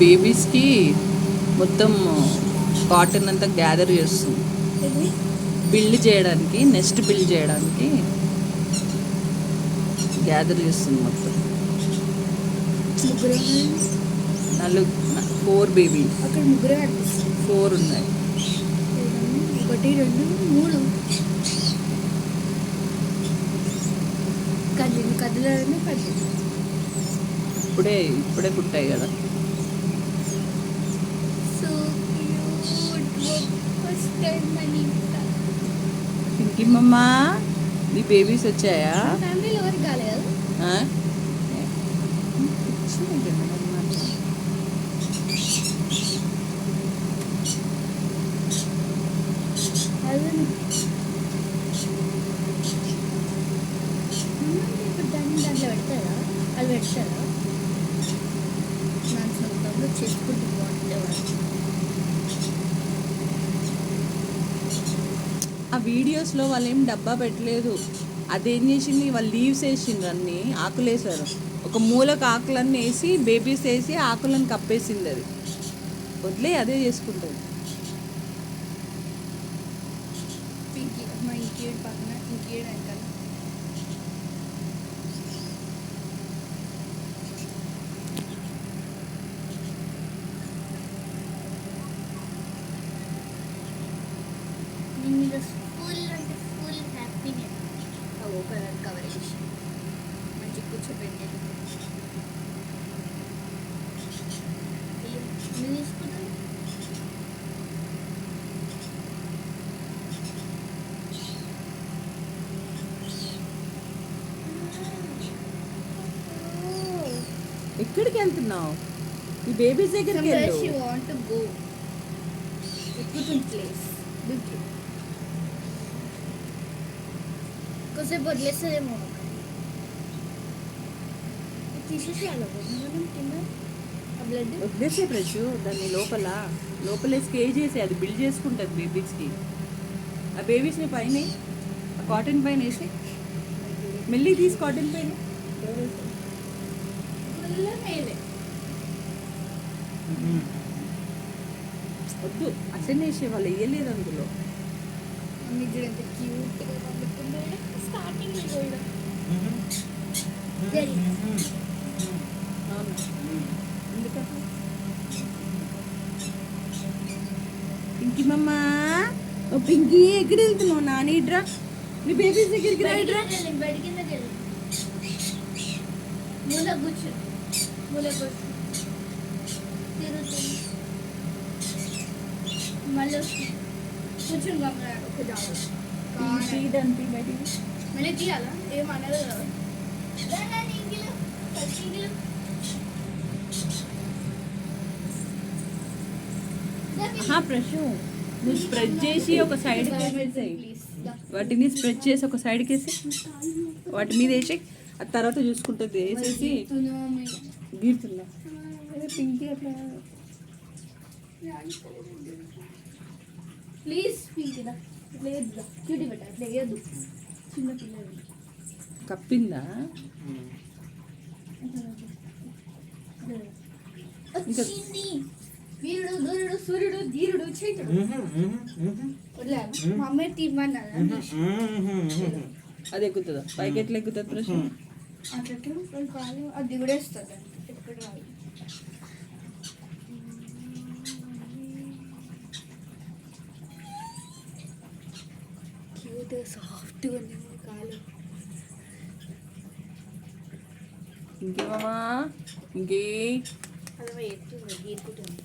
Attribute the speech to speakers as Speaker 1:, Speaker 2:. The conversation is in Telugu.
Speaker 1: బేబీస్కి మొత్తం కాటన్ అంతా గ్యాదర్ చేస్తుంది, బిల్డ్ చేయడానికి, నెక్స్ట్ బిల్డ్ చేయడానికి గ్యాదర్ చేస్తుంది మొత్తం. 4 బేబీస్, 4 ఉన్నాయి.
Speaker 2: 1 2 3 కదిలేదని
Speaker 1: ఇప్పుడే పుట్టాయి కదా. పింకీ మమ్మ, నీ బేబీస్ వచ్చాయా?
Speaker 2: ఫ్యామిలీలో ఎవరికి కాలేదు. ఇప్పుడు దాంట్లో పెడతారా, వాళ్ళు పెడతారా? నా సొంతంలో చేసుకుంటూ బాగుంటేవారు.
Speaker 1: ఆ వీడియోస్లో వాళ్ళు ఏం డబ్బా పెట్టలేదు. అదేం చేసింది, వాళ్ళు లీవ్స్ వేసిండ్రు, అన్నీ ఆకులు వేసారు. ఒక మూలకు ఆకులన్నీ వేసి బేబీస్ వేసి ఆకులను కప్పేసింది. అది వదిలే అదే చేసుకుంటుంది.
Speaker 2: Full happiness. కలర్ కవరేజ్ మంచి కూర్చోబెట్టి తీసుకుంటాను.
Speaker 1: ఎక్కడికి వెళ్తున్నావు? ఈ బేబీస్ దగ్గరికి వెళ్ళు.
Speaker 2: She want to go. Different place. కొద్దిసేపు వదిలేస్తుందేమో. తీసేసేయాలి కింద బ్లడ్.
Speaker 1: వదిలేసే ప్రజు దాన్ని లోపలే స్టే చేసి అది బిల్డ్ చేసుకుంటుంది బేబీస్కి. ఆ బేబీస్ని పైన ఆ కాటన్ పైన వేసి మెల్లి తీసి కాటన్ పైన వద్దు, అసలు వేసే వాళ్ళు వేయలేదు అందులో. పింకీ మమ్మ, ఓ పింకీ ఎక్కడ వెళ్తున్నావు? నాని డ్రా, నీ బేబీస్ దగ్గరికి రా.
Speaker 2: మళ్ళీ కూర్చొని మళ్ళీ తీయాలా? ఏమన్నది కదా.
Speaker 1: ప్రశు, నువ్వు స్ప్రెడ్ చేసి ఒక సైడ్కి వేసేసాయి. వాటిని స్ప్రెడ్ చేసి ఒక సైడ్కి వేసి వాటి మీద వేసి ఆ తర్వాత చూసుకుంటుంది. వేసేసి గీరుతుందా పింకీ అట్లా.
Speaker 2: ప్లీజ్ పింకీదా లేదు, క్యూటీ పెట్ట అట్లా వేయద్దు. చిన్న పిల్లలు
Speaker 1: కప్పిందా?
Speaker 2: వీరుడు దూరుడు సూర్యుడు ధీరుడు చైతుడు. మా అమ్మాయి తీర్మానాలి.
Speaker 1: అది ఎక్కుతుందా? పైకి ఎట్లా ఎక్కుతుంది ప్రశ్న?
Speaker 2: అట్లా కాలు అది కూడా వేస్తుంది. ఎక్కడ రాదు. క్యూట్ సాఫ్ట్గా ఉంది కాలు.
Speaker 1: ఇంకేమమ్మా? ఇంకే
Speaker 2: అలా ఎత్తుంది గీరుకుంటుంది.